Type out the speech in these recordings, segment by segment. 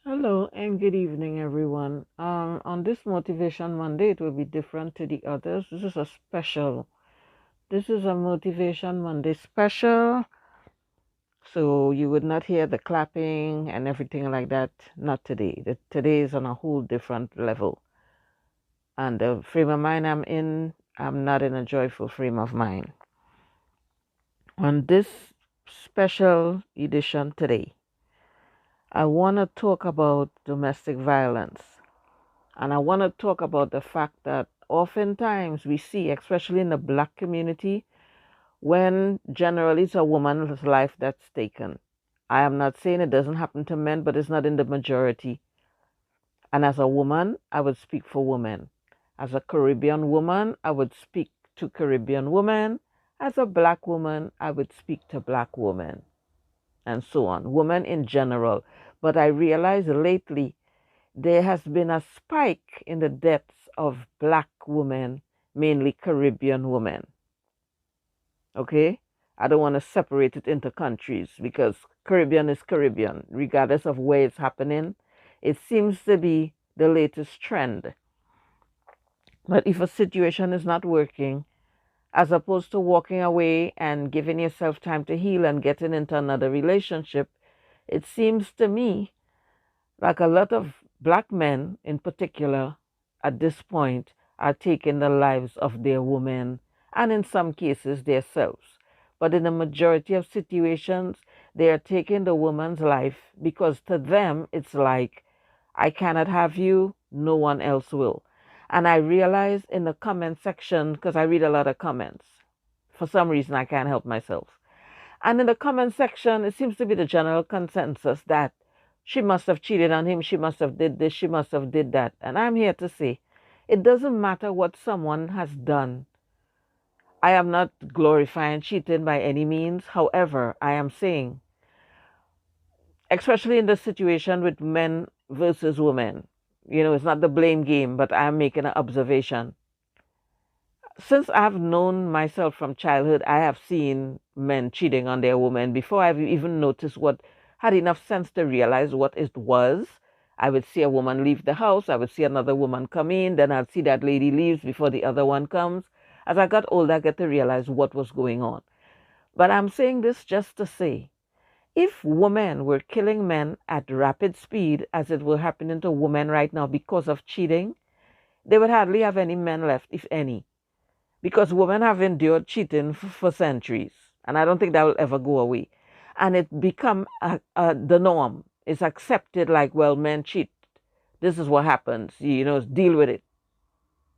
Hello and good evening, everyone. On this Motivation Monday, it will be different to the others. This is a special. This is a Motivation Monday special, so you would not hear the clapping and everything like that. Not today. Today is on a whole different level, and the frame of mind I'm in, I'm not in a joyful frame of mind. On this special edition today, I want to talk about domestic violence. And I want to talk about the fact that oftentimes we see, especially in the black community, when generally it's a woman's life that's taken. I am not saying it doesn't happen to men, but it's not in the majority. And as a woman, I would speak for women. As a Caribbean woman, I would speak to Caribbean women. As a black woman, I would speak to black women, and so on, women in general. But I realize lately there has been a spike in the deaths of black women, mainly Caribbean women. Okay? I don't want to separate it into countries because Caribbean is Caribbean, regardless of where it's happening. It seems to be the latest trend. But if a situation is not working, as opposed to walking away and giving yourself time to heal and getting into another relationship, it seems to me like a lot of black men in particular at this point are taking the lives of their women and in some cases themselves. But in the majority of situations, they are taking the woman's life because to them it's like, I cannot have you, no one else will. And I realize in the comment section, because I read a lot of comments, for some reason I can't help myself. And in the comment section, it seems to be the general consensus that she must have cheated on him, she must have did this, she must have did that. And I'm here to say, it doesn't matter what someone has done. I am not glorifying cheating by any means. However, I am saying, especially in the situation with men versus women, it's not the blame game, but I'm making an observation. Since I've known myself from childhood, I have seen men cheating on their women before I've even noticed had enough sense to realize what it was. I would see a woman leave the house, I would see another woman come in, then I'd see that lady leaves before the other one comes. As I got older, I got to realize what was going on. But I'm saying this just to say, if women were killing men at rapid speed, as it were happening to women right now because of cheating, they would hardly have any men left, if any, because women have endured cheating for centuries, and I don't think that will ever go away. And it become the norm. It's accepted like, well, men cheat. This is what happens. Deal with it.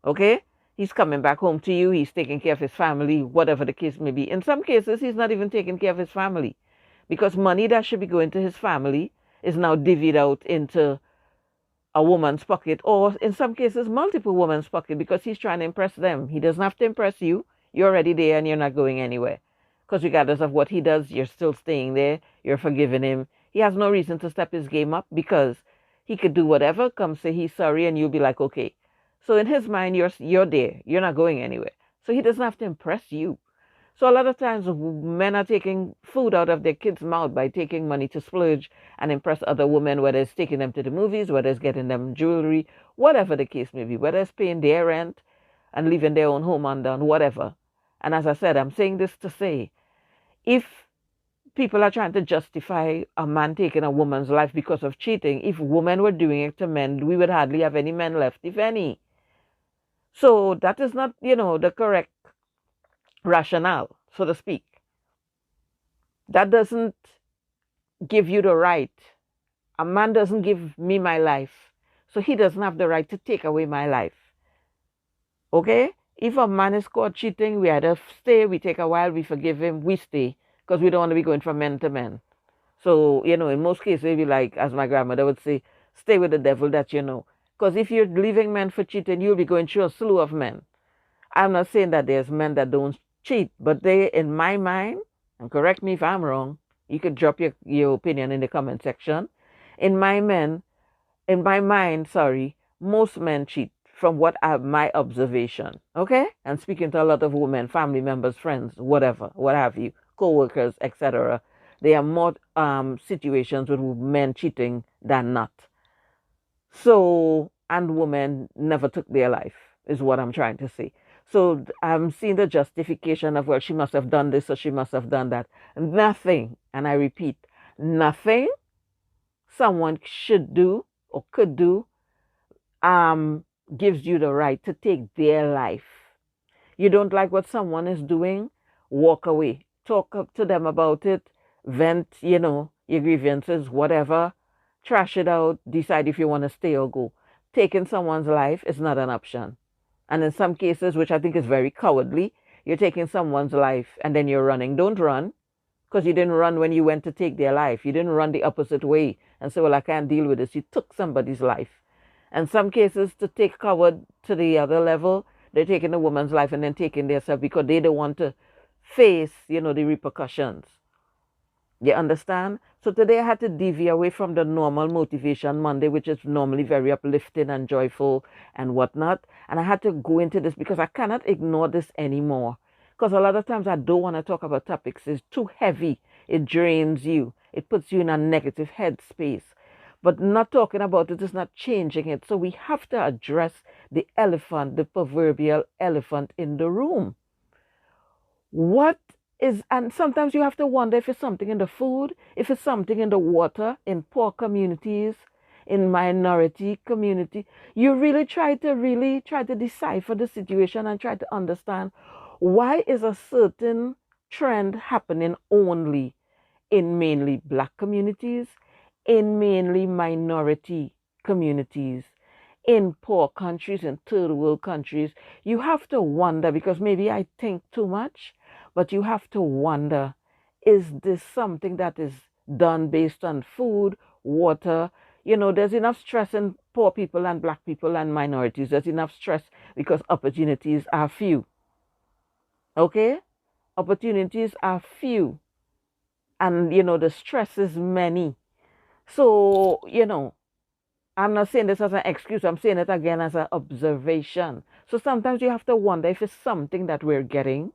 Okay? He's coming back home to you. He's taking care of his family, whatever the case may be. In some cases, he's not even taking care of his family because money that should be going to his family is now divvied out into a woman's pocket, or in some cases, multiple women's pocket, because he's trying to impress them. He doesn't have to impress you. You're already there and you're not going anywhere. Because regardless of what he does, you're still staying there. You're forgiving him. He has no reason to step his game up because he could do whatever, come say he's sorry, and you'll be like, okay. So in his mind, you're there. You're not going anywhere. So he doesn't have to impress you. So a lot of times men are taking food out of their kids' mouth by taking money to splurge and impress other women, whether it's taking them to the movies, whether it's getting them jewelry, whatever the case may be, whether it's paying their rent and leaving their own home undone, whatever. And as I said, I'm saying this to say, if people are trying to justify a man taking a woman's life because of cheating, if women were doing it to men, we would hardly have any men left, if any. So that is not, the correct rationale, so to speak. That doesn't give you the right. A man doesn't give me my life, so he doesn't have the right to take away my life. Okay? If a man is caught cheating, we either stay, we take a while, we forgive him, we stay, because we don't want to be going from men to men. So, in most cases, we like, as my grandmother would say, stay with the devil that you know. Because if you're leaving men for cheating, you'll be going through a slew of men. I'm not saying that there's men that don't cheat, but they, in my mind, and correct me if I'm wrong, you could drop your opinion in the comment section. In my mind, sorry, most men cheat from my observation. Okay? And speaking to a lot of women, family members, friends, whatever, what have you, co-workers, etc. There are more situations with men cheating than not. So, and women never took their life, is what I'm trying to say. So I'm seeing the justification of, well, she must have done this or she must have done that. Nothing, and I repeat, nothing someone should do or could do um, gives you the right to take their life. You don't like what someone is doing, walk away. Talk up to them about it, vent, your grievances, whatever. Trash it out, decide if you want to stay or go. Taking someone's life is not an option. And in some cases, which I think is very cowardly, you're taking someone's life and then you're running. Don't run, because you didn't run when you went to take their life. You didn't run the opposite way and say, well, I can't deal with this. You took somebody's life. And some cases, to take coward to the other level, they're taking a woman's life and then taking themselves because they don't want to face, the repercussions. You understand? So today I had to deviate away from the normal Motivation Monday, which is normally very uplifting and joyful and whatnot. And I had to go into this because I cannot ignore this anymore. Because a lot of times I don't want to talk about topics. It's too heavy. It drains you. It puts you in a negative headspace. But not talking about it is not changing it. So we have to address the elephant, the proverbial elephant in the room. What is, and sometimes you have to wonder if it's something in the food, if it's something in the water, in poor communities, in minority community. You really try to decipher the situation and try to understand why is a certain trend happening only in mainly black communities, in mainly minority communities, in poor countries, in third world countries. You have to wonder, because maybe I think too much, but you have to wonder, is this something that is done based on food, water? There's enough stress in poor people and black people and minorities. There's enough stress because opportunities are few. Okay? Opportunities are few. And, the stress is many. So, I'm not saying this as an excuse. I'm saying it again as an observation. So sometimes you have to wonder if it's something that we're getting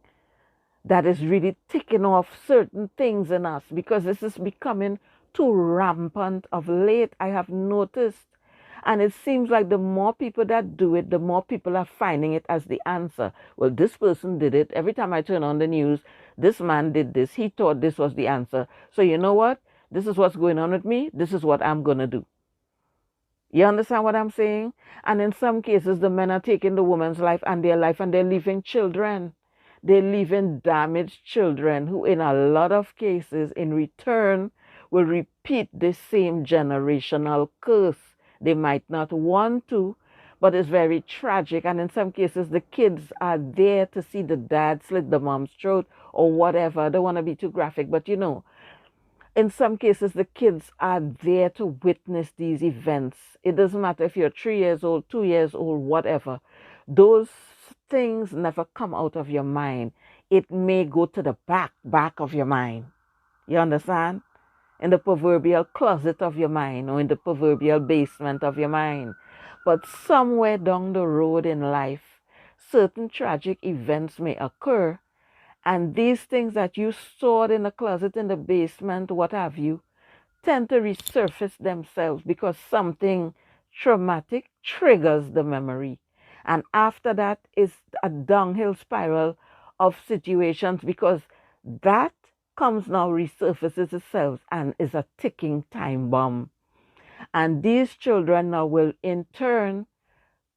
that is really ticking off certain things in us, because this is becoming too rampant of late, I have noticed. And it seems like the more people that do it, the more people are finding it as the answer. Well, this person did it. Every time I turn on the news, this man did this. He thought this was the answer. So you know what? This is what's going on with me. This is what I'm going to do. You understand what I'm saying? And in some cases, the men are taking the woman's life and their life, and they're leaving children. They're leaving damaged children who, in a lot of cases, in return, will repeat the same generational curse. They might not want to, but it's very tragic. And in some cases, the kids are there to see the dad slit the mom's throat or whatever. I don't want to be too graphic, but in some cases, the kids are there to witness these events. It doesn't matter if you're 3 years old, 2 years old, whatever. Those things never come out of your mind. It may go to the back of your mind. You understand? In the proverbial closet of your mind, or in the proverbial basement of your mind. But somewhere down the road in life, certain tragic events may occur, and these things that you stored in the closet, in the basement, what have you, tend to resurface themselves because something traumatic triggers the memory. And after that is a downhill spiral of situations, because that comes now, resurfaces itself, and is a ticking time bomb. And these children now will in turn,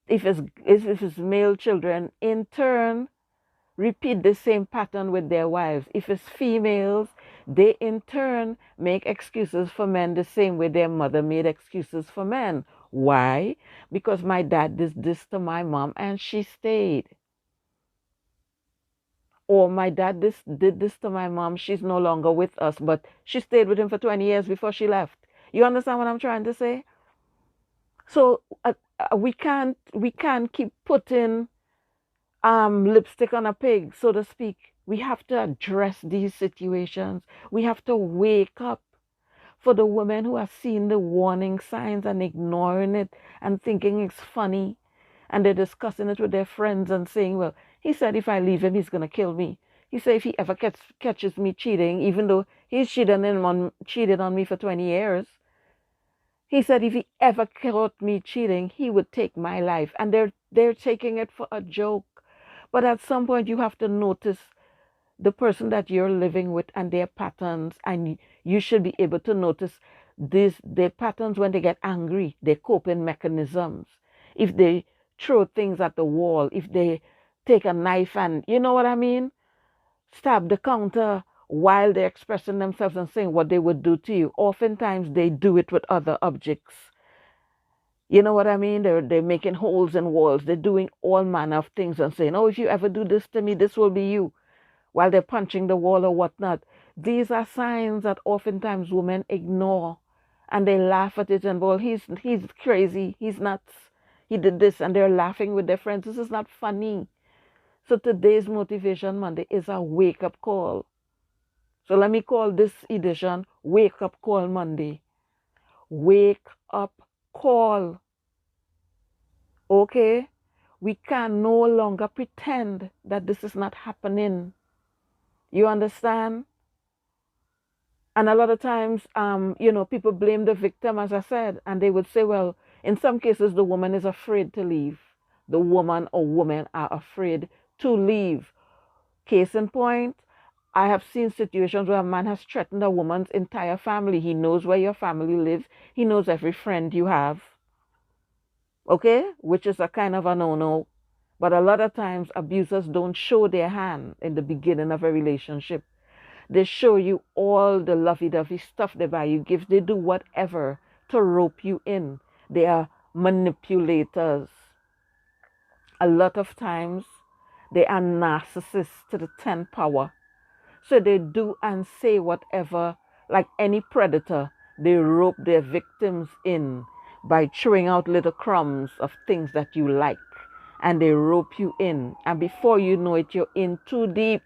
if it's male children, in turn repeat the same pattern with their wives. If it's females, they in turn make excuses for men the same way their mother made excuses for men. Why? Because my dad did this to my mom and she stayed. Or my dad did this to my mom, she's no longer with us, but she stayed with him for 20 years before she left. You understand what I'm trying to say? So we can't keep putting lipstick on a pig, so to speak. We have to address these situations. We have to wake up. For the women who are seeing the warning signs and ignoring it and thinking it's funny, and they're discussing it with their friends and saying, well, he said if I leave him, he's going to kill me. He said if he ever catches me cheating, even though he's cheated on me for 20 years, He said if he ever caught me cheating, he would take my life. And they're taking it for a joke. But at some point you have to notice the person that you're living with and their patterns, and you should be able to notice their patterns when they get angry, their coping mechanisms. If they throw things at the wall, if they take a knife and, you know what I mean, stab the counter while they're expressing themselves and saying what they would do to you. Oftentimes they do it with other objects. You know what I mean? They're making holes in walls. They're doing all manner of things and saying, oh, if you ever do this to me, this will be you, while they're punching the wall or whatnot. These are signs that oftentimes women ignore, and they laugh at it and, well, he's crazy, he's nuts, he did this, and they're laughing with their friends. This is not funny. So today's Motivation Monday is a wake-up call. So let me call this edition Wake Up Call Monday. Wake up call. Okay? We can no longer pretend that this is not happening. You understand? And a lot of times, people blame the victim, as I said, and they would say, well, in some cases, the woman is afraid to leave. The woman or women are afraid to leave. Case in point, I have seen situations where a man has threatened a woman's entire family. He knows where your family lives. He knows every friend you have. Okay? Which is a kind of a no-no. But a lot of times, abusers don't show their hand in the beginning of a relationship. They show you all the lovey-dovey stuff they buy you gifts. They do whatever to rope you in. They are manipulators. A lot of times, they are narcissists to the 10th power. So they do and say whatever, like any predator. They rope their victims in by throwing out little crumbs of things that you like. And they rope you in. And before you know it, you're in too deep.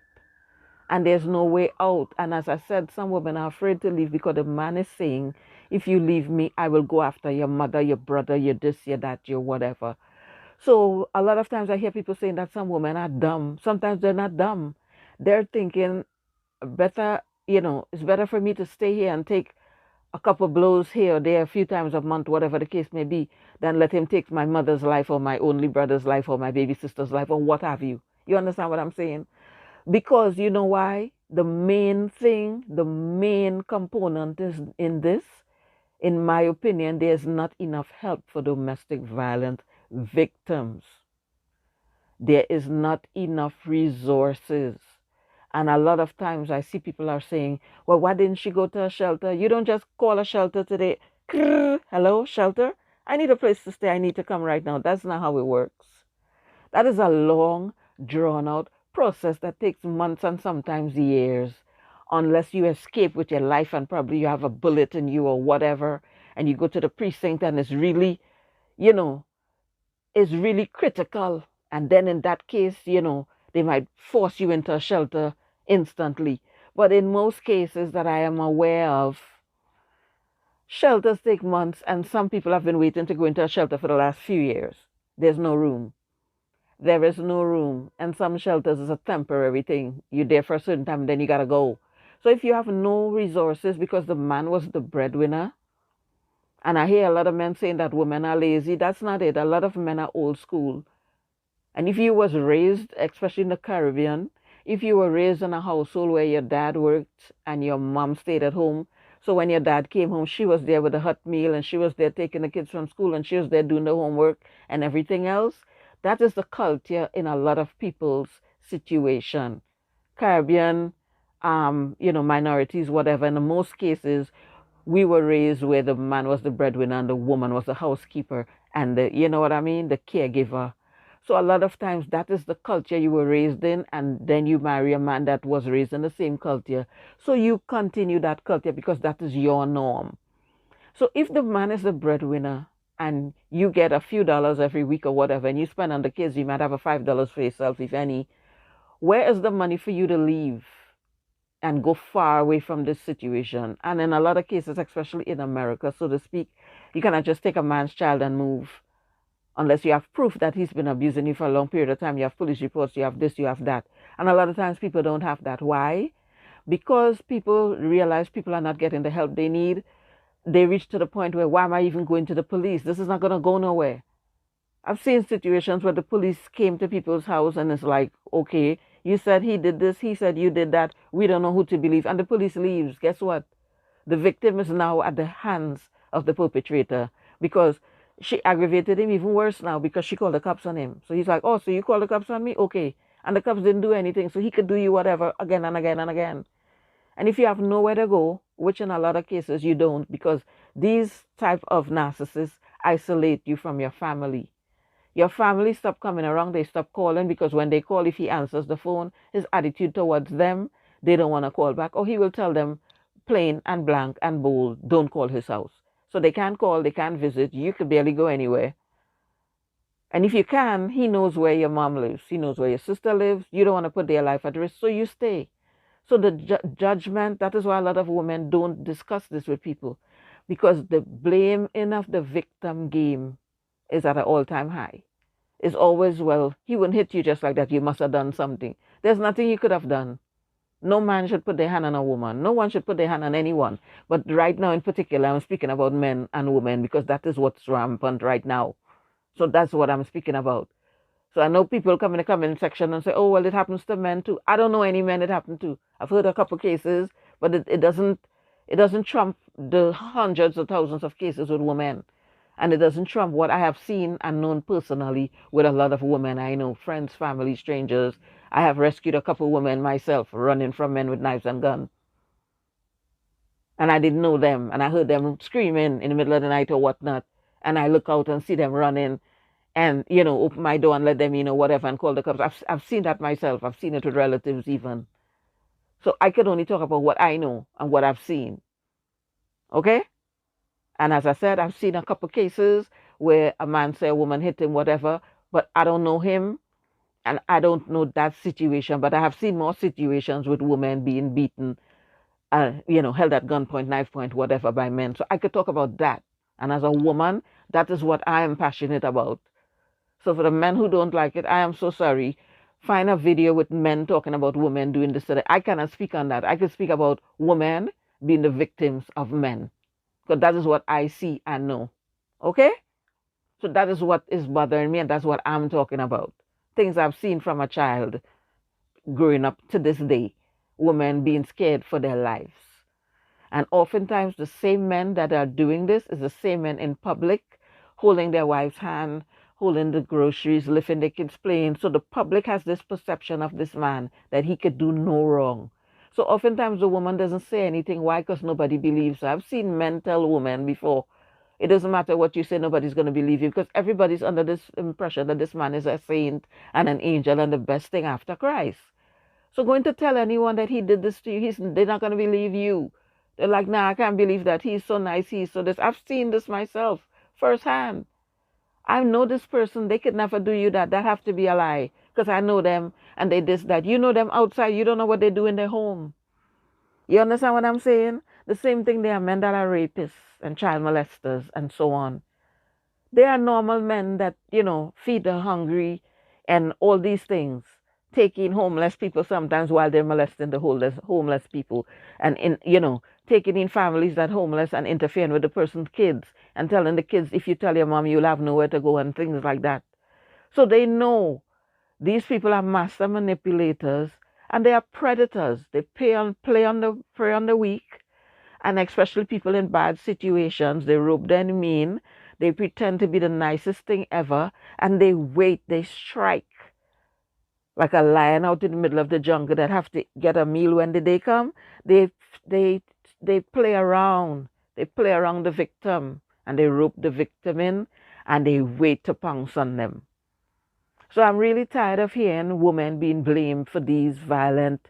And there's no way out. And as I said, some women are afraid to leave because the man is saying, if you leave me, I will go after your mother, your brother, your this, your that, your whatever. So a lot of times I hear people saying that some women are dumb. Sometimes they're not dumb. They're thinking, better, it's better for me to stay here and take a couple blows here or there a few times a month, whatever the case may be, than let him take my mother's life or my only brother's life or my baby sister's life or what have you. You understand what I'm saying? Because you know why? The main thing, the main component is in this, in my opinion, there's not enough help for domestic violence victims. There is not enough resources. And a lot of times I see people are saying, well, why didn't she go to a shelter? You don't just call a shelter today. Hello, shelter? I need a place to stay. I need to come right now. That's not how it works. That is a long, drawn-out process that takes months and sometimes years, unless you escape with your life and probably you have a bullet in you or whatever, and you go to the precinct and it's really, it's really critical. And then in that case, they might force you into a shelter instantly. But in most cases that I am aware of, shelters take months, and some people have been waiting to go into a shelter for the last few years. There's no room. There is no room. And some shelters is a temporary thing. You're there for a certain time, and then you got to go. So if you have no resources because the man was the breadwinner, and I hear a lot of men saying that women are lazy, that's not it. A lot of men are old school. And if you was raised, especially in the Caribbean, if you were raised in a household where your dad worked and your mom stayed at home, so when your dad came home, she was there with a hot meal, and she was there taking the kids from school, and she was there doing the homework and everything else. That is the culture in a lot of people's situation. Caribbean, minorities, whatever. In most cases, we were raised where the man was the breadwinner and the woman was the housekeeper and the caregiver. So a lot of times that is the culture you were raised in, and then you marry a man that was raised in the same culture. So you continue that culture because that is your norm. So if the man is the breadwinner, and you get a few dollars every week or whatever, and you spend on the kids, you might have a $5 for yourself, if any. Where is the money for you to leave and go far away from this situation? And in a lot of cases, especially in America, so to speak, you cannot just take a man's child and move unless you have proof that he's been abusing you for a long period of time. You have police reports, you have this, you have that. And a lot of times people don't have that. Why? Because people realize people are not getting the help they need. they reach to the point where, why am I even going to the police? This is not going to go nowhere. I've seen situations where the police came to people's house and it's like, okay, you said he did this, he said you did that, we don't know who to believe. And the police leaves. Guess what? The victim is now at the hands of the perpetrator because she aggravated him even worse now because she called the cops on him. So he's like, oh, so you called the cops on me? Okay. And the cops didn't do anything. So he could do you whatever again and again and again. And if you have nowhere to go, which in a lot of cases you don't, because these type of narcissists isolate you from your family. Your family stop coming around, they stop calling because when they call, if he answers the phone, his attitude towards them, they don't want to call back. Or he will tell them plain and blank and bold, don't call his house. So they can't call, they can't visit, you could barely go anywhere. And if you can, he knows where your mom lives, he knows where your sister lives, you don't want to put their life at risk, so you stay. So the judgment, that is why a lot of women don't discuss this with people, because the blaming of the victim game is at an all-time high. It's always, well, he wouldn't hit you just like that, you must have done something. There's nothing you could have done. No man should put their hand on a woman. No one should put their hand on anyone. But right now in particular, I'm speaking about men and women because that is what's rampant right now. So that's what I'm speaking about. So I know people come in the comment section and say, oh, well, it happens to men too. I don't know any men it happened to. I've heard a couple cases, but it doesn't trump the hundreds of thousands of cases with women. And it doesn't trump what I have seen and known personally with a lot of women I know, friends, family, strangers. I have rescued a couple women myself running from men with knives and guns. And I didn't know them. And I heard them screaming in the middle of the night or whatnot. And I look out and see them running and, open my door and let them, whatever, and call the cops. I've seen that myself. I've seen it with relatives even. So I can only talk about what I know and what I've seen. Okay? And as I said, I've seen a couple cases where a man say a woman hit him, whatever, but I don't know him and I don't know that situation. But I have seen more situations with women being beaten, held at gunpoint, knife point, whatever, by men. So I could talk about that. And as a woman, that is what I am passionate about. So for the men who don't like it, I am so sorry. Find a video with men talking about women doing this. I cannot speak on that. I can speak about women being the victims of men. Because that is what I see and know. Okay? So that is what is bothering me and that's what I'm talking about. Things I've seen from a child growing up to this day. Women being scared for their lives. And oftentimes the same men that are doing this is the same men in public, holding their wife's hand, holding the groceries, lifting the kids' playing. So the public has this perception of this man that he could do no wrong. So oftentimes the woman doesn't say anything. Why? Because nobody believes her. I've seen men tell women before, it doesn't matter what you say, nobody's going to believe you because everybody's under this impression that this man is a saint and an angel and the best thing after Christ. So going to tell anyone that he did this to you, they're not going to believe you. They're like, nah, I can't believe that. He's so nice. He's so this. I've seen this myself firsthand. I know this person. They could never do you that. That have to be a lie because I know them and they this, that. You know them outside. You don't know what they do in their home. You understand what I'm saying? The same thing, there are men that are rapists and child molesters and so on. They are normal men that, feed the hungry and all these things. Taking homeless people sometimes while they're molesting the homeless people. And, taking in families that homeless and interfering with the person's kids and telling the kids, if you tell your mom, you'll have nowhere to go and things like that. So they know these people are master manipulators and they are predators. They play on the weak, and especially people in bad situations. They rope them in. They pretend to be the nicest thing ever, and they wait. They strike like a lion out in the middle of the jungle that have to get a meal when the day come. They play around. They play around the victim, and they rope the victim in, and they wait to pounce on them. So I'm really tired of hearing women being blamed for these violent,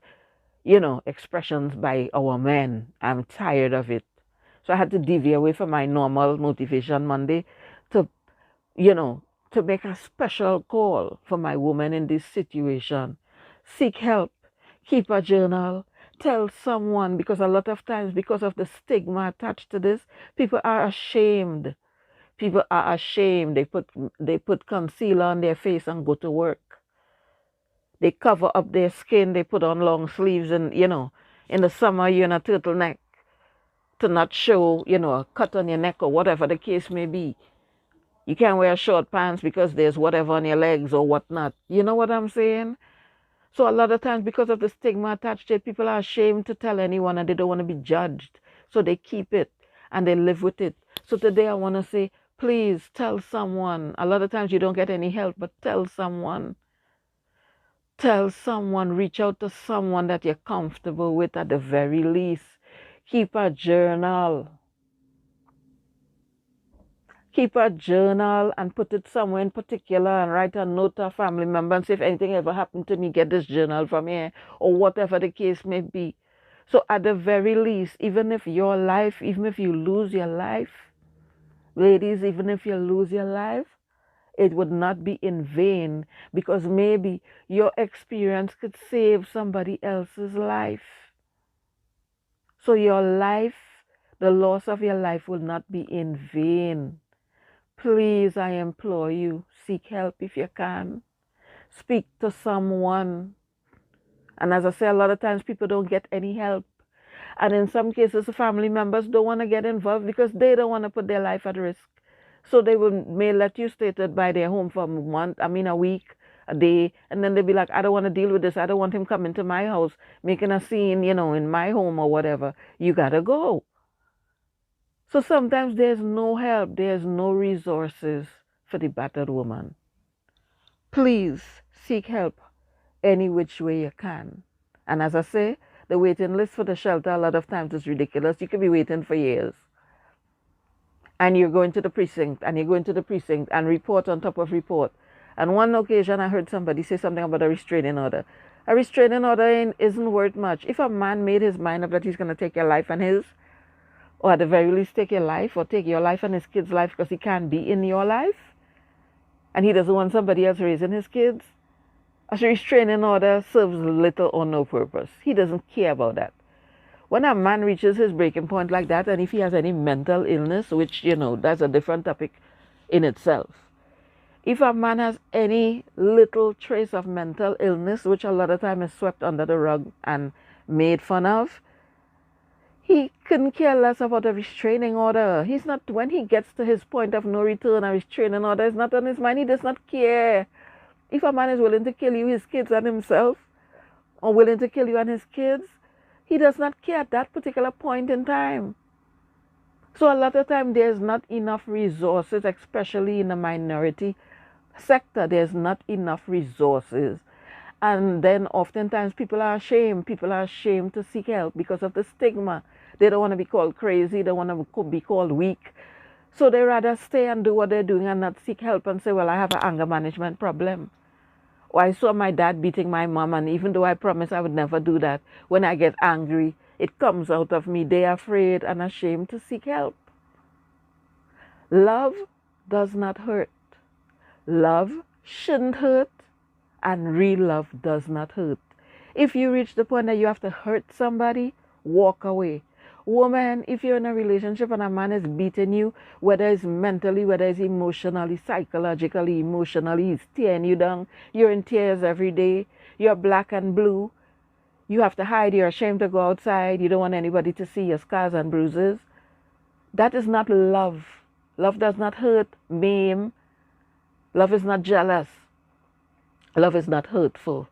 expressions by our men. I'm tired of it. So I had to deviate away from my normal Motivation Monday to, to make a special call for my women in this situation. Seek help. Keep a journal. Tell someone, because a lot of times, because of the stigma attached to this, people are ashamed. People are ashamed. They put concealer on their face and go to work. They cover up their skin. They put on long sleeves and, in the summer you're in a turtleneck. to not show, a cut on your neck or whatever the case may be. You can't wear short pants because there's whatever on your legs or whatnot. You know what I'm saying? So a lot of times, because of the stigma attached to it, people are ashamed to tell anyone and they don't want to be judged. So they keep it and they live with it. So today I want to say, please tell someone. A lot of times you don't get any help, but tell someone. Tell someone, reach out to someone that you're comfortable with at the very least. Keep a journal. Keep a journal and put it somewhere in particular and write a note to a family member and say, if anything ever happened to me, get this journal from here, or whatever the case may be. So at the very least, even if you lose your life, ladies, even if you lose your life, it would not be in vain, because maybe your experience could save somebody else's life. So your life, the loss of your life will not be in vain. Please, I implore you, seek help if you can. Speak to someone. And as I say, a lot of times people don't get any help. And in some cases, the family members don't want to get involved because they don't want to put their life at risk. So they may let you stay by their home for a week, a day, and then they'll be like, I don't want to deal with this. I don't want him coming to my house, making a scene, in my home or whatever. You got to go. So sometimes there's no help, there's no resources for the battered woman. Please seek help any which way you can. And as I say, the waiting list for the shelter a lot of times is ridiculous. You could be waiting for years. And you're going to the precinct, and report on top of report. And one occasion I heard somebody say something about a restraining order. A restraining order isn't worth much. If a man made his mind up that he's going to take your life and his, or at the very least take your life, or take your life and his kid's life because he can't be in your life, and he doesn't want somebody else raising his kids, a restraining order serves little or no purpose. He doesn't care about that. When a man reaches his breaking point like that, and if he has any mental illness, which, that's a different topic in itself. If a man has any little trace of mental illness, which a lot of time is swept under the rug and made fun of, he couldn't care less about a restraining order. When he gets to his point of no return, a restraining order is not on his mind. He does not care. If a man is willing to kill you, his kids, and himself, or willing to kill you and his kids, he does not care at that particular point in time. So a lot of time there's not enough resources, especially in the minority sector. There's not enough resources. And then oftentimes people are ashamed. People are ashamed to seek help because of the stigma. They don't want to be called crazy. They want to be called weak. So they rather stay and do what they're doing and not seek help and say, well, I have an anger management problem. Or I saw my dad beating my mom, and even though I promised I would never do that, when I get angry, it comes out of me. They're afraid and ashamed to seek help. Love does not hurt. Love shouldn't hurt. And real love does not hurt. If you reach the point that you have to hurt somebody, walk away. Woman, if you're in a relationship and a man is beating you, whether it's mentally, whether it's emotionally, psychologically, emotionally, he's tearing you down, you're in tears every day, you're black and blue, you have to hide, you're ashamed to go outside, you don't want anybody to see your scars and bruises. That is not love. Love does not hurt, maim. Love is not jealous. Love is not hurtful.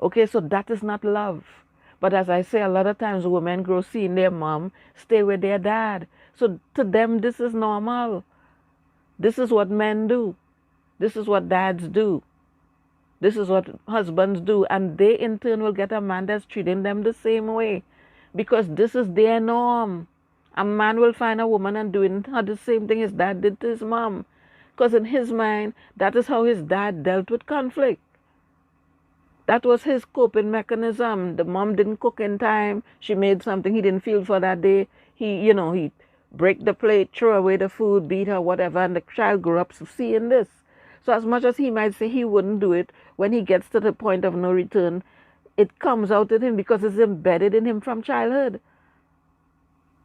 Okay, so that is not love. But as I say, a lot of times women grow seeing their mom stay with their dad. So to them, this is normal. This is what men do. This is what dads do. This is what husbands do. And they in turn will get a man that's treating them the same way. Because this is their norm. A man will find a woman and doing her the same thing his dad did to his mom. Because in his mind, that is how his dad dealt with conflict. That was his coping mechanism. The mom didn't cook in time. She made something he didn't feel for that day. He break the plate, throw away the food, beat her, whatever. And the child grew up seeing this. So as much as he might say he wouldn't do it, when he gets to the point of no return, it comes out in him because it's embedded in him from childhood.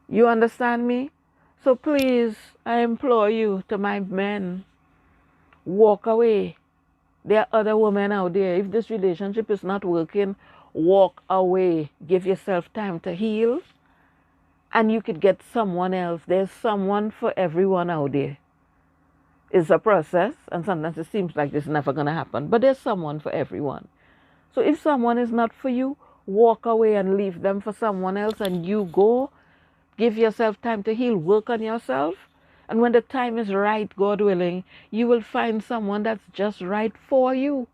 You understand me? So please, I implore you, to my men, walk away. There are other women out there. If this relationship is not working, walk away. Give yourself time to heal and you could get someone else. There's someone for everyone out there. It's a process, and sometimes it seems like it's never going to happen, but there's someone for everyone. So if someone is not for you, walk away and leave them for someone else, and you go. Give yourself time to heal, work on yourself. And when the time is right, God willing, you will find someone that's just right for you.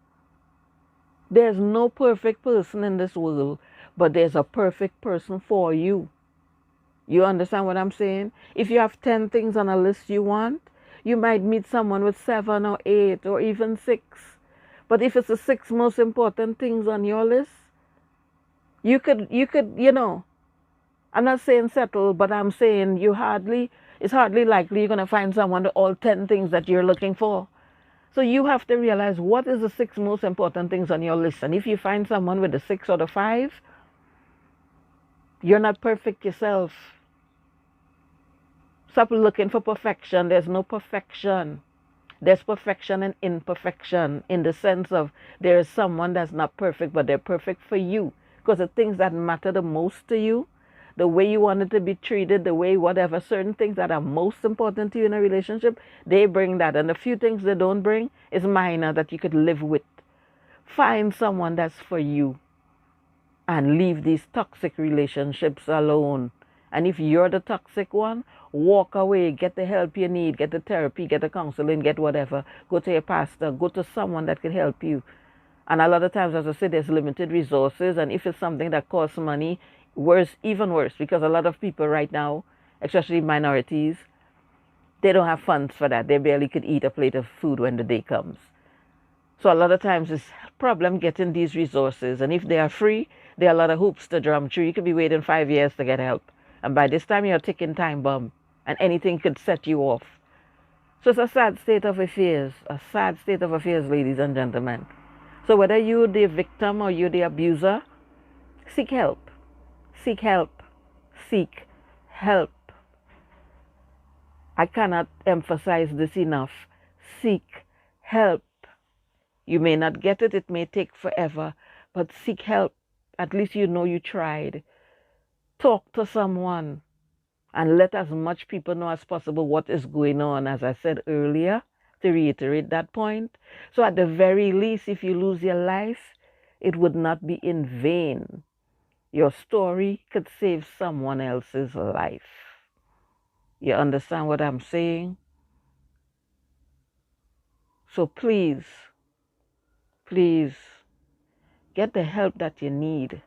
There's no perfect person in this world, but there's a perfect person for you. You understand what I'm saying? If you have 10 things on a list you want, you might meet someone with 7 or 8 or even 6. But if it's the 6 most important things on your list, you could, I'm not saying settle, but I'm saying it's hardly likely you're going to find someone with all 10 things that you're looking for. So you have to realize what is the 6 most important things on your list. And if you find someone with the 6 or the 5, you're not perfect yourself. Stop looking for perfection. There's no perfection. There's perfection and imperfection, in the sense of there is someone that's not perfect, but they're perfect for you. Because the things that matter the most to you, the way you want it to be treated, the way whatever, certain things that are most important to you in a relationship, they bring that. And the few things they don't bring is minor that you could live with. Find someone that's for you and leave these toxic relationships alone. And if you're the toxic one, walk away, get the help you need, get the therapy, get the counseling, get whatever. Go to your pastor, go to someone that can help you. And a lot of times, as I said, there's limited resources. And if it's something that costs money, even worse, because a lot of people right now, especially minorities, they don't have funds for that. They barely could eat a plate of food when the day comes. So a lot of times it's a problem getting these resources. And if they are free, there are a lot of hoops to jump through. You could be waiting 5 years to get help. And by this time, you're a ticking time bomb. And anything could set you off. So it's a sad state of affairs. A sad state of affairs, ladies and gentlemen. So whether you're the victim or you're the abuser, seek help. Seek help. Seek help. I cannot emphasize this enough. Seek help. You may not get it. It may take forever. But seek help. At least you know you tried. Talk to someone. And let as much people know as possible what is going on, as I said earlier, to reiterate that point. So at the very least, if you lose your life, it would not be in vain. Your story could save someone else's life. You understand what I'm saying? So please, please, get the help that you need.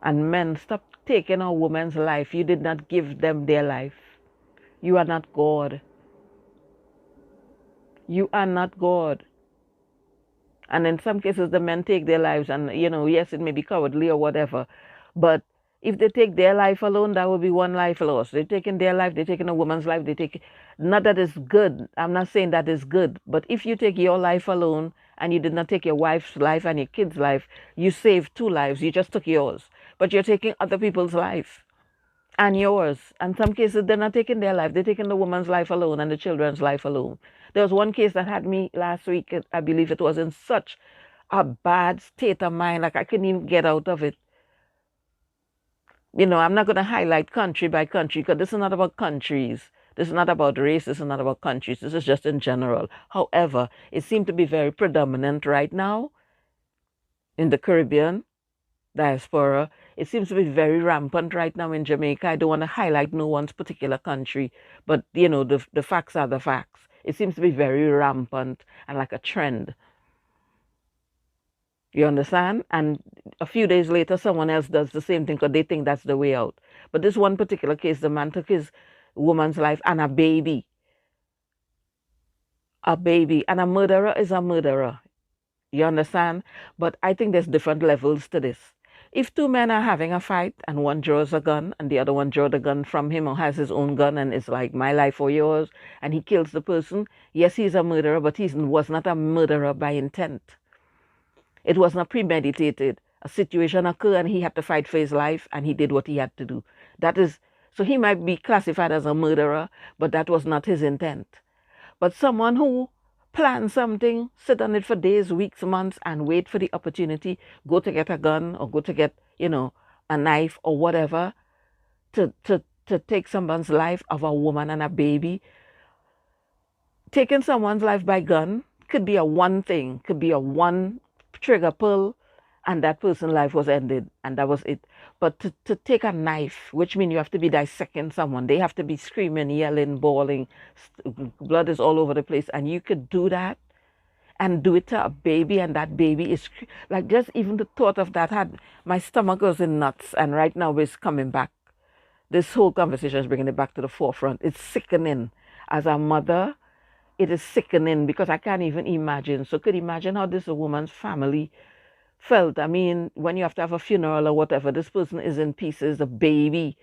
And men, stop taking a woman's life. You did not give them their life. You are not God. You are not God. And in some cases, the men take their lives, and, yes, it may be cowardly or whatever. But if they take their life alone, that would be one life lost. They're taking their life, they're taking a woman's life, not that it's good. I'm not saying that is good. But if you take your life alone and you did not take your wife's life and your kid's life, you saved 2 lives. You just took yours. But you're taking other people's life and yours. And some cases, they're not taking their life. They're taking the woman's life alone and the children's life alone. There was one case that had me last week. I believe it was in such a bad state of mind, like I couldn't even get out of it. I'm not going to highlight country by country, because this is not about countries. This is not about race. This is not about countries. This is just in general. However, it seemed to be very predominant right now in the Caribbean diaspora. It seems to be very rampant right now in Jamaica. I don't want to highlight no one's particular country, but the facts are the facts. It seems to be very rampant and like a trend. You understand? And a few days later, someone else does the same thing because they think that's the way out. But this one particular case, the man took his woman's life and a baby. A baby. And a murderer is a murderer. You understand? But I think there's different levels to this. If 2 men are having a fight and one draws a gun and the other one draws the gun from him or has his own gun and it's like my life or yours, and he kills the person, yes, he's a murderer, but he was not a murderer by intent. It was not premeditated. A situation occurred and he had to fight for his life and he did what he had to do. So he might be classified as a murderer, but that was not his intent. But someone who plan something, sit on it for days, weeks, months, and wait for the opportunity, go to get a gun or go to get, a knife or whatever to take someone's life, of a woman and a baby. Taking someone's life by gun could be a one thing, could be a one trigger pull, and that person's life was ended, and that was it. But to take a knife, which means you have to be dissecting someone, they have to be screaming, yelling, bawling, blood is all over the place, and you could do that and do it to a baby, and that baby is like, just even the thought of that had my stomach goes in knots, and right now it's coming back. This whole conversation is bringing it back to the forefront. It's sickening. As a mother, it is sickening because I can't even imagine. So could imagine how this woman's family felt. I mean, when you have to have a funeral or whatever, this person is in pieces, a baby.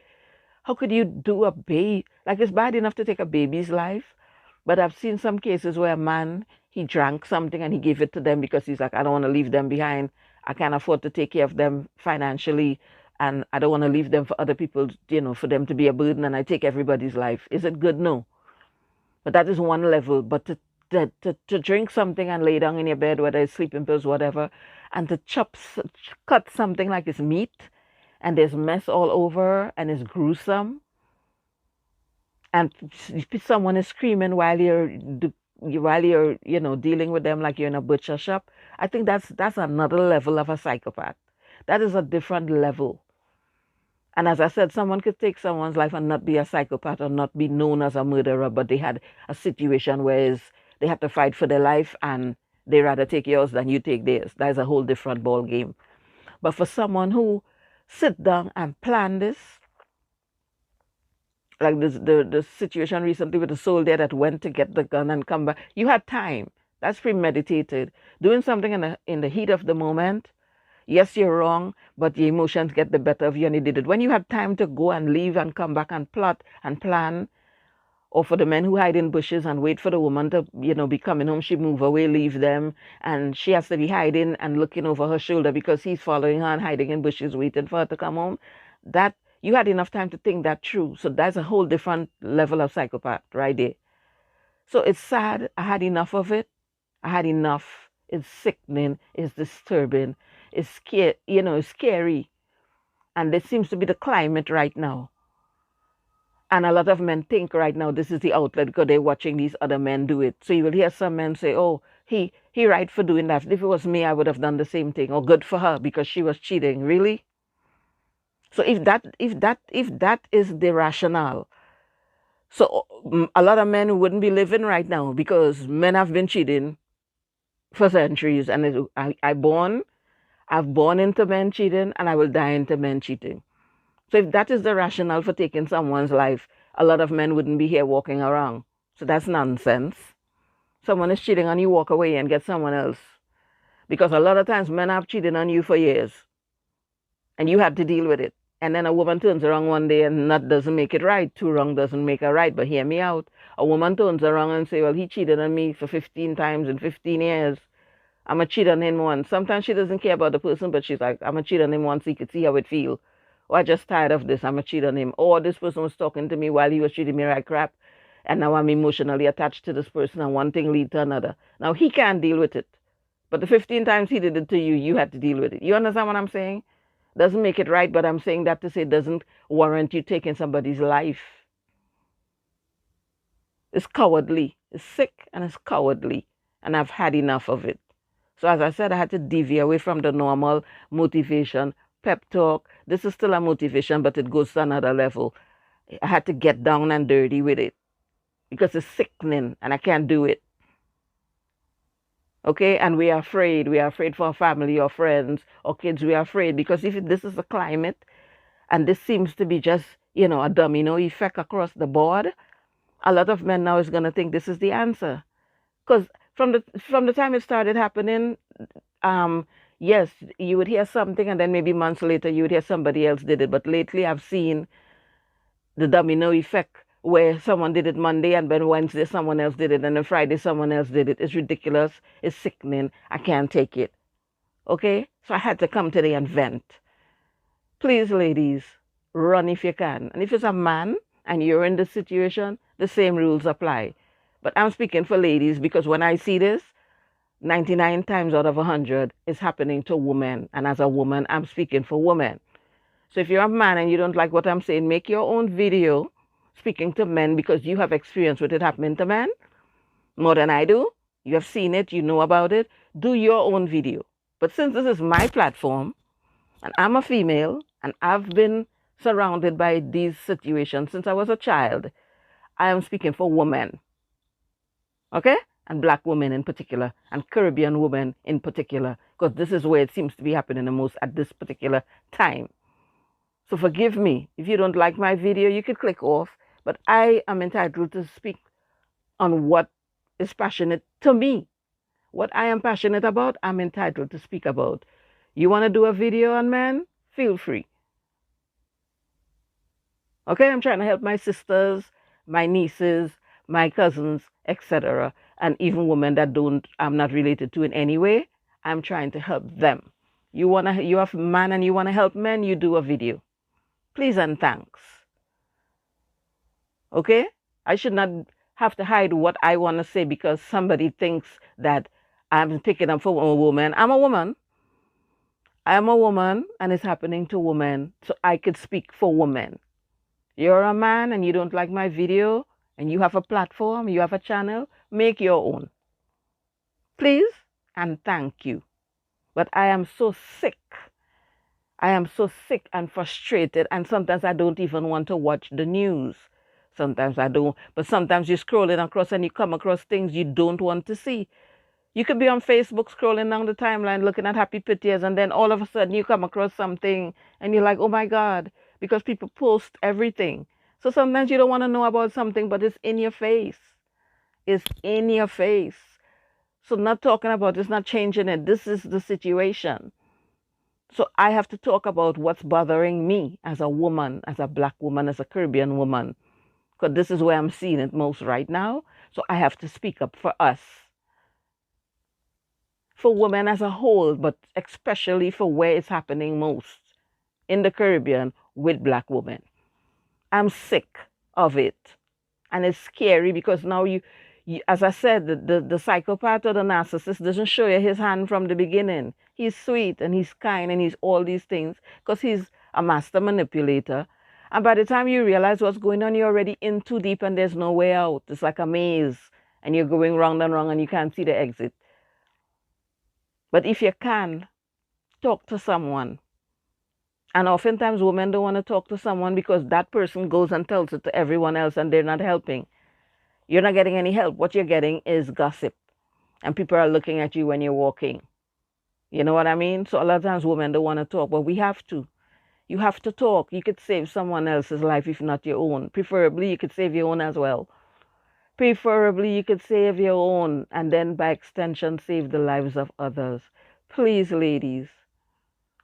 How could you do a baby? Like, it's bad enough to take a baby's life, but I've seen some cases where a man, he drank something and he gave it to them because he's like, I don't want to leave them behind. I can't afford to take care of them financially, and I don't want to leave them for other people, for them to be a burden, and I take everybody's life. Is it good? No. But that is one level. But to drink something and lay down in your bed, whether it's sleeping pills, whatever, and to cut something like it's meat, and there's mess all over, and it's gruesome, and someone is screaming while you're dealing with them like you're in a butcher shop. I think that's another level of a psychopath. That is a different level. And as I said, someone could take someone's life and not be a psychopath or not be known as a murderer, but they had a situation where they had to fight for their life and they rather take yours than you take theirs. That is a whole different ball game. But for someone who sit down and plan this, like the situation recently with the soldier that went to get the gun and come back, you had time. That's premeditated. Doing something in the heat of the moment, yes, you're wrong, but your emotions get the better of you, and you did it. When you had time to go and leave and come back and plot and plan, or for the men who hide in bushes and wait for the woman to, be coming home, she move away, leave them, and she has to be hiding and looking over her shoulder because he's following her and hiding in bushes, waiting for her to come home. That you had enough time to think that through. So that's a whole different level of psychopath right there. So it's sad. I had enough of it. I had enough. It's sickening. It's disturbing. It's it's scary. And this seems to be the climate right now. And a lot of men think right now this is the outlet because they're watching these other men do it. So you will hear some men say, oh, he right for doing that. If it was me, I would have done the same thing. Or good for her because she was cheating. Really? So if that is the rationale, so a lot of men wouldn't be living right now because men have been cheating for centuries. And I've born into men cheating, and I will die into men cheating. So if that is the rationale for taking someone's life, a lot of men wouldn't be here walking around. So that's nonsense. Someone is cheating on you, walk away and get someone else. Because a lot of times men have cheated on you for years, and you had to deal with it. And then a woman turns around one day and that doesn't make it right. Two wrong doesn't make a right, but hear me out. A woman turns around and say, well, he cheated on me for 15 times in 15 years. I'm a cheat on him once. Sometimes she doesn't care about the person, but she's like, I'm a cheat on him once, he could see how it feel. Or I just tired of this, I'm a cheat on him. Or this person was talking to me while he was treating me like crap, and now I'm emotionally attached to this person, and one thing leads to another. Now he can't deal with it. But the 15 times he did it to you, you had to deal with it. You understand what I'm saying? Doesn't make it right, but I'm saying that to say it doesn't warrant you taking somebody's life. It's cowardly. It's sick and it's cowardly. And I've had enough of it. So as I said, I had to deviate away from the normal motivation, pep talk. This is still a motivation, but it goes to another level. I had to get down and dirty with it because it's sickening and I can't do it. Okay, and we are afraid. We are afraid for our family or friends or kids. We are afraid because if this is the climate, and this seems to be just, a domino effect across the board, a lot of men now is going to think this is the answer. Because from the time it started happening, yes, you would hear something, and then maybe months later you would hear somebody else did it. But lately I've seen the domino effect, where someone did it Monday and then Wednesday someone else did it and then Friday someone else did it. It's ridiculous. It's sickening. I can't take it. Okay? So I had to come today and vent. Please, ladies, run if you can. And if it's a man and you're in this situation, the same rules apply. But I'm speaking for ladies because when I see this, 99 times out of 100 is happening to women. And as a woman, I'm speaking for women. So if you're a man and you don't like what I'm saying, make your own video speaking to men because you have experience with it happening to men more than I do. You have seen it, you know about it. Do your own video. But since this is my platform and I'm a female and I've been surrounded by these situations since I was a child, I am speaking for women. Okay? And black women in particular, and Caribbean women in particular, because this is where it seems to be happening the most at this particular time. So forgive me. If you don't like my video, you can click off, but I am entitled to speak on what is passionate to me. What I am passionate about, I'm entitled to speak about. You want to do a video on men? Feel free. Okay, I'm trying to help my sisters, my nieces, my cousins, etc. And even women that I'm not related to in any way. I'm trying to help them. You have a man and you want to help men, you do a video. Please and thanks. Okay? I should not have to hide what I want to say because somebody thinks that I'm picking up for a woman. I'm a woman. I am a woman and it's happening to women. So I could speak for women. You're a man and you don't like my video and you have a platform, you have a channel, make your own. Please and thank you. But I am so sick. I am so sick and frustrated and sometimes I don't even want to watch the news. Sometimes I don't. But sometimes you're scrolling across and you come across things you don't want to see. You could be on Facebook scrolling down the timeline looking at happy pictures and then all of a sudden you come across something and you're like, oh my God, because people post everything. So sometimes you don't want to know about something, but it's in your face. It's in your face. So not talking about it's not changing it. This is the situation. So I have to talk about what's bothering me as a woman, as a black woman, as a Caribbean woman. Because this is where I'm seeing it most right now. So I have to speak up for us. For women as a whole, but especially for where it's happening most in the Caribbean with black women. I'm sick of it. And it's scary because now you as I said, the psychopath or the narcissist doesn't show you his hand from the beginning. He's sweet and he's kind and he's all these things because he's a master manipulator. And by the time you realize what's going on, you're already in too deep and there's no way out. It's like a maze and you're going round and round and you can't see the exit. But if you can, talk to someone. And oftentimes women don't want to talk to someone because that person goes and tells it to everyone else and they're not helping. You're not getting any help. What you're getting is gossip. And people are looking at you when you're walking. You know what I mean? So a lot of times women don't want to talk, but we have to. You have to talk. You could save someone else's life if not your own. Preferably, you could save your own as well. Preferably, you could save your own and then by extension, save the lives of others. Please, ladies,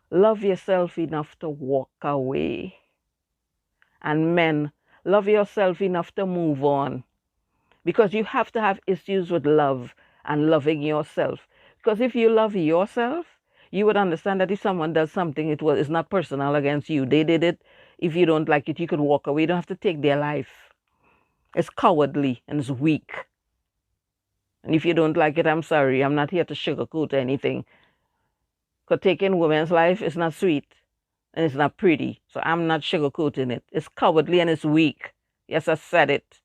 love yourself enough to walk away. And men, love yourself enough to move on. Because you have to have issues with love and loving yourself. Because if you love yourself, you would understand that if someone does something, it's not personal against you. They did it. If you don't like it, you could walk away. You don't have to take their life. It's cowardly and it's weak. And if you don't like it, I'm sorry. I'm not here to sugarcoat anything. Because taking women's life is not sweet and it's not pretty. So I'm not sugarcoating it. It's cowardly and it's weak. Yes, I said it.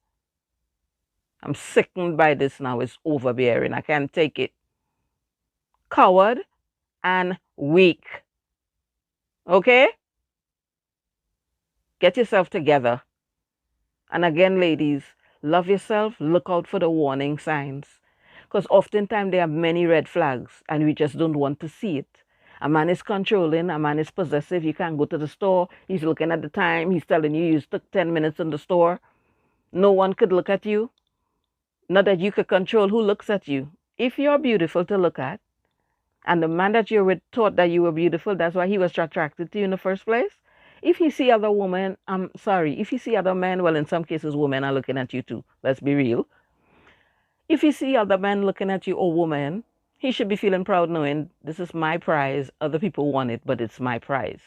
I'm sickened by this now. It's overbearing. I can't take it. Coward and weak. Okay? Get yourself together. And again, ladies, love yourself. Look out for the warning signs. Because oftentimes there are many red flags and we just don't want to see it. A man is controlling. A man is possessive. You can't go to the store. He's looking at the time. He's telling you took 10 minutes in the store. No one could look at you. Not that you could control who looks at you. If you're beautiful to look at, and the man that you're with thought that you were beautiful, that's why he was attracted to you in the first place. If you see other women, if you see other men, well, in some cases, women are looking at you too. Let's be real. If you see other men looking at you or woman, he should be feeling proud knowing this is my prize. Other people want it, but it's my prize.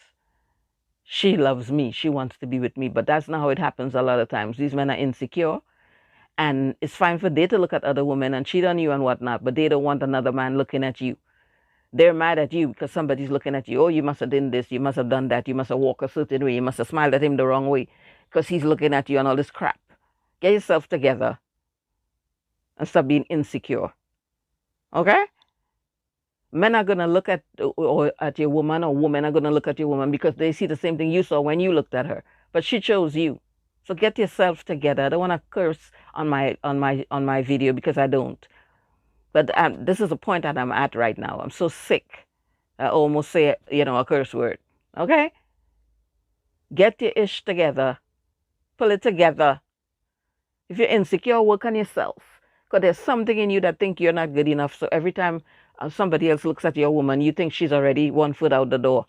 She loves me. She wants to be with me. But that's not how it happens a lot of times. These men are insecure. And it's fine for they to look at other women and cheat on you and whatnot, but they don't want another man looking at you. They're mad at you because somebody's looking at you. Oh, you must have done this. You must have done that. You must have walked a certain way. You must have smiled at him the wrong way because he's looking at you and all this crap. Get yourself together and stop being insecure. Okay? Men are gonna look at your woman, or women are gonna look at your woman because they see the same thing you saw when you looked at her. But she chose you. So get yourself together. I don't want to curse on my video because I don't. But this is the point that I'm at right now. I'm so sick. I almost say a curse word. Okay? Get your ish together. Pull it together. If you're insecure, work on yourself. Because there's something in you that think you're not good enough. So every time somebody else looks at your woman, you think she's already 1 foot out the door.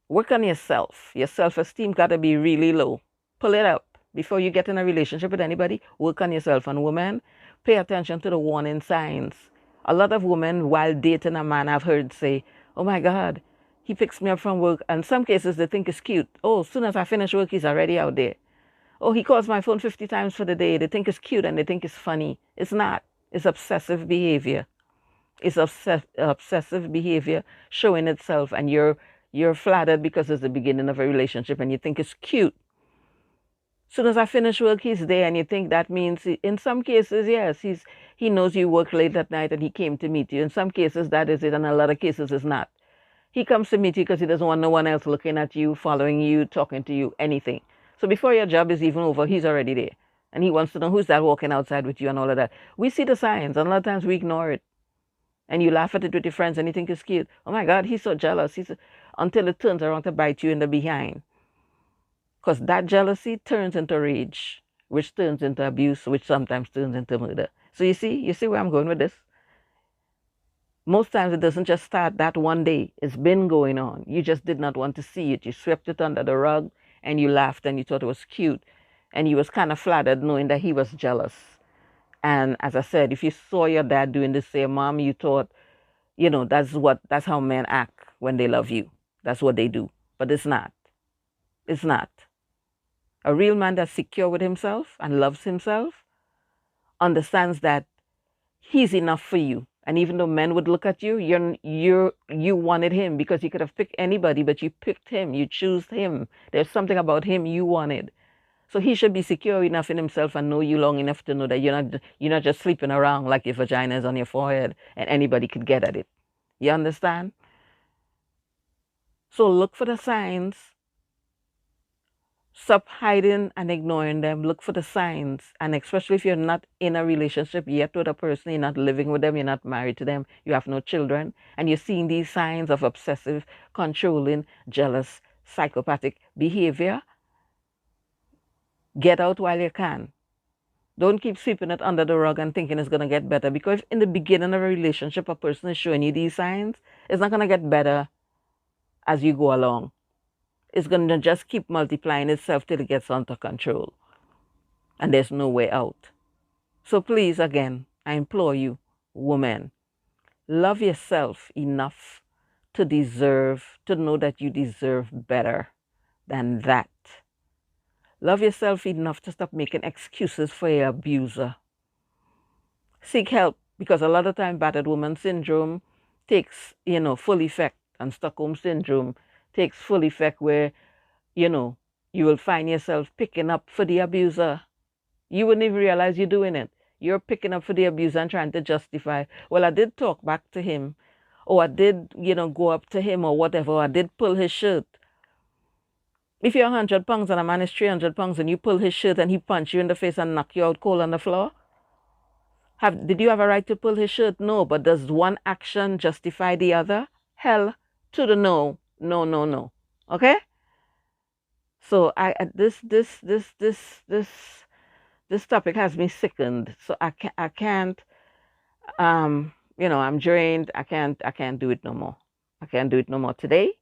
Work on yourself. Your self-esteem got to be really low. Pull it up. Before you get in a relationship with anybody, work on yourself. And women, pay attention to the warning signs. A lot of women, while dating a man, I've heard say, oh my God, he picks me up from work. And in some cases, they think it's cute. Oh, as soon as I finish work, he's already out there. Oh, he calls my phone 50 times for the day. They think it's cute and they think it's funny. It's not. It's obsessive behavior. It's obsessive behavior showing itself, and you're flattered because it's the beginning of a relationship and you think it's cute. As soon as I finish work, he's there, and you think that means, in some cases, yes, he knows you work late at night and he came to meet you. In some cases, that is it, and a lot of cases, it's not. He comes to meet you because he doesn't want no one else looking at you, following you, talking to you, anything. So before your job is even over, he's already there. And he wants to know who's that walking outside with you and all of that. We see the signs, and a lot of times we ignore it. And you laugh at it with your friends and you think it's cute. Oh my God, he's so jealous. Until it turns around to bite you in the behind. Because that jealousy turns into rage, which turns into abuse, which sometimes turns into murder. So you see where I'm going with this? Most times it doesn't just start that one day. It's been going on. You just did not want to see it. You swept it under the rug and you laughed and you thought it was cute. And you was kind of flattered knowing that he was jealous. And as I said, if you saw your dad doing the same, mom, you thought, that's how men act when they love you. That's what they do. But it's not. It's not. A real man that's secure with himself and loves himself understands that he's enough for you. And even though men would look at you, you wanted him because you could have picked anybody, but you picked him. You chose him. There's something about him you wanted. So he should be secure enough in himself and know you long enough to know that you're not just sleeping around like your vagina is on your forehead and anybody could get at it. You understand? So look for the signs. Stop hiding and ignoring them. Look for the signs. And especially if you're not in a relationship yet with a person, you're not living with them, you're not married to them, you have no children, and you're seeing these signs of obsessive, controlling, jealous, psychopathic behavior, get out while you can. Don't keep sweeping it under the rug and thinking it's going to get better. Because if in the beginning of a relationship, a person is showing you these signs, it's not going to get better as you go along. It's going to just keep multiplying itself till it gets under control. And there's no way out. So please, again, I implore you, women, love yourself enough to know that you deserve better than that. Love yourself enough to stop making excuses for your abuser. Seek help, because a lot of time battered woman syndrome takes, full effect, and Stockholm syndrome takes full effect where, you will find yourself picking up for the abuser. You wouldn't even realize you're doing it. You're picking up for the abuser and trying to justify, well, I did talk back to him, or I did, go up to him or whatever, or I did pull his shirt. If you're 100 pounds and a man is 300 pounds and you pull his shirt and he punch you in the face and knock you out cold on the floor, did you have a right to pull his shirt? No. But does one action justify the other? Hell to the no. No, no, no. Okay? So this topic has me sickened. So I can't I'm drained. I can't do it no more. I can't do it no more today.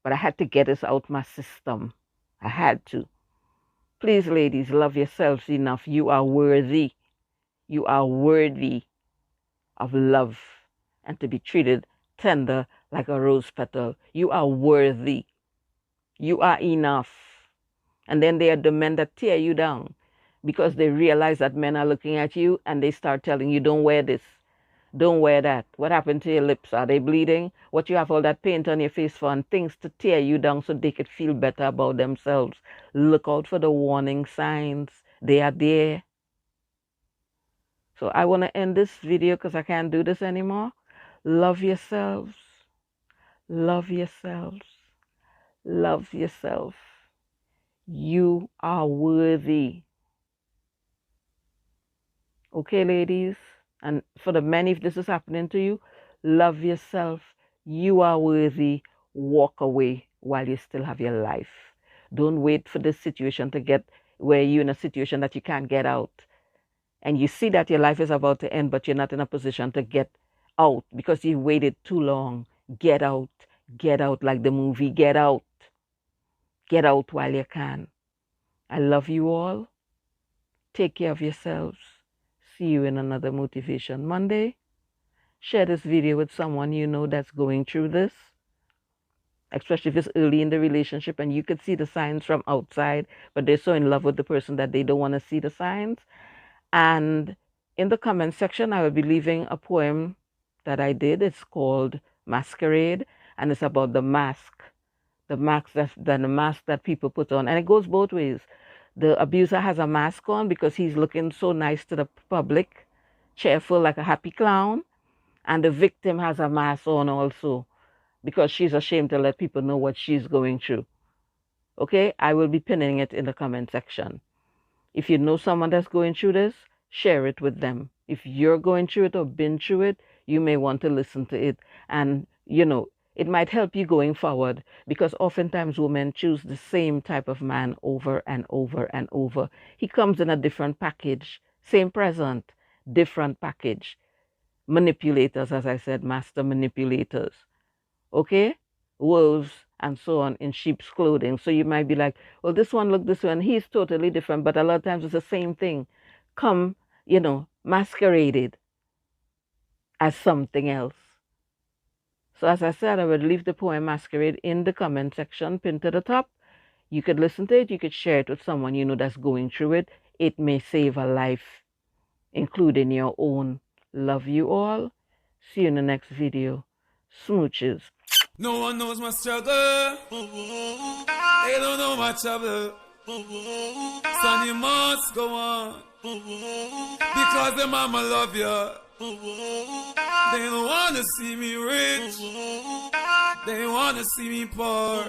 But I had to get this out my system. I had to. Please, ladies, love yourselves enough. You are worthy. You are worthy of love and to be treated tender like a rose petal. You are worthy. You are enough. And then there are the men that tear you down because they realize that men are looking at you and they start telling you, don't wear this. Don't wear that. What happened to your lips? Are they bleeding? What you have all that paint on your face for? And things to tear you down so they could feel better about themselves. Look out for the warning signs. They are there. So I want to end this video because I can't do this anymore. Love yourselves. Love yourselves. Love yourself. You are worthy. Okay, ladies? And for the men, if this is happening to you, love yourself. You are worthy. Walk away while you still have your life. Don't wait for this situation to get where you're in a situation that you can't get out. And you see that your life is about to end, but you're not in a position to get out because you waited too long. Get out. Get out like the movie Get Out. Get out while you can. I love you all. Take care of yourselves. See you in another Motivation Monday. Share this video with someone you know that's going through this, especially if it's early in the relationship and you could see the signs from outside, but they're so in love with the person that they don't want to see the signs. And in the comment section, I will be leaving a poem that I did. It's called Masquerade, and it's about the mask. The mask that people put on. And it goes both ways. The abuser has a mask on because he's looking so nice to the public, cheerful like a happy clown. And the victim has a mask on also because she's ashamed to let people know what she's going through. Okay? I will be pinning it in the comment section. If you know someone that's going through this, share it with them. If you're going through it or been through it, you may want to listen to it. And, it might help you going forward because oftentimes women choose the same type of man over and over and over. He comes in a different package, same present, different package. Manipulators, as I said, master manipulators. Okay? Wolves and so on in sheep's clothing. So you might be like, well, this one look this way and he's totally different, but a lot of times it's the same thing. Come, masqueraded as something else. So as I said, I would leave the poem Masquerade in the comment section, pinned to the top. You could listen to it. You could share it with someone you know that's going through it. It may save a life, including your own. Love you all. See you in the next video. Smooches. No one knows my struggle. They don't know my trouble. Son, you must go on. Because the mama love you. They don't wanna see me rich. They wanna see me poor.